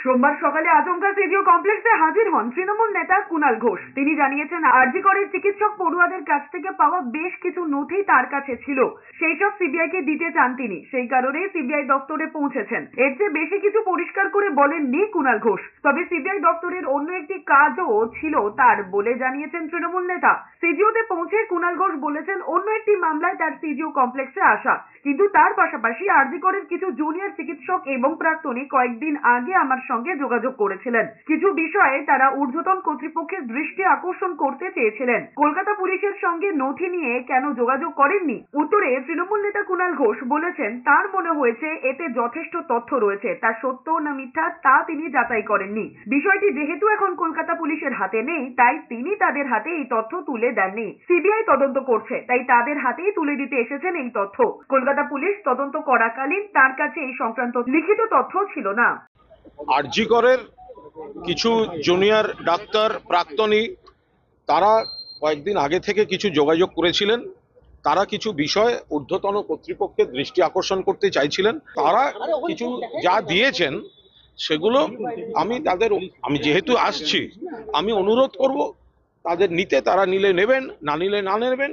সোমবার সকালে আচমকা সিজিও কমপ্লেক্সে হাজির হন তৃণমূল নেতা কুণাল ঘোষ। তিনি জানিয়েছেন, আরজি করের চিকিৎসক পড়ুয়াদের কাছ থেকে পাওয়া বেশ কিছু নথি তার কাছে ছিল, সেই সব সিবিআই কে দিতে চান তিনি। সেই কারণে সিবিআই দপ্তরে পৌঁছেছেন। এর চেয়ে বেশি কিছু পরিষ্কার করে বলেননি কুণাল ঘোষ। তবে সিবিআই দপ্তরের অন্য একটি কাজও ছিল তার বলে জানিয়েছেন তৃণমূল নেতা। সিজিওতে পৌঁছে কুণাল ঘোষ বলেছেন, অন্য একটি মামলায় তার সিজিও কমপ্লেক্সে আসা, কিন্তু তার পাশাপাশি আরজি করের কিছু জুনিয়র চিকিৎসক এবং প্রাক্তনী কয়েকদিন আগে আমার সঙ্গে যোগাযোগ করেছিলেন। কিছু বিষয়ে তারা ঊর্ধ্বতন কর্তৃপক্ষের দৃষ্টি আকর্ষণ করতে চেয়েছিলেন। কলকাতা পুলিশের সঙ্গে নথি নিয়ে কেন যোগাযোগ করেননি? উত্তরে তৃণমূল নেতা কুণাল ঘোষ বলেছেন, তার মনে হয়েছে এতে যথেষ্ট তথ্য রয়েছে, তা সত্য না মিথ্যা তা তিনি যাচাই করেননি। বিষয়টি যেহেতু এখন কলকাতা পুলিশের হাতে নেই, তাই তিনি তাদের হাতে এই তথ্য তুলে দেননি। সিবিআই তদন্ত করছে, তাই তাদের হাতেই তুলে দিতে এসেছেন এই তথ্য। কলকাতা পুলিশ তদন্ত করাকালীন তার কাছে এই সংক্রান্ত লিখিত তথ্য ছিল না। আরজি করের কিছু জুনিয়র ডাক্তার প্রাক্তনী তারা কয়েকদিন আগে থেকে কিছু যোগাযোগ করেছিলেন। তারা কিছু বিষয় ঊর্ধ্বতন কর্তৃপক্ষের দৃষ্টি আকর্ষণ করতে চাইছিলেন। তারা কিছু যা দিয়েছেন সেগুলো আমি যেহেতু আসছি, আমি অনুরোধ করব তাদের নিতে, তারা নিলে নেবেন, না নিলে না নেবেন।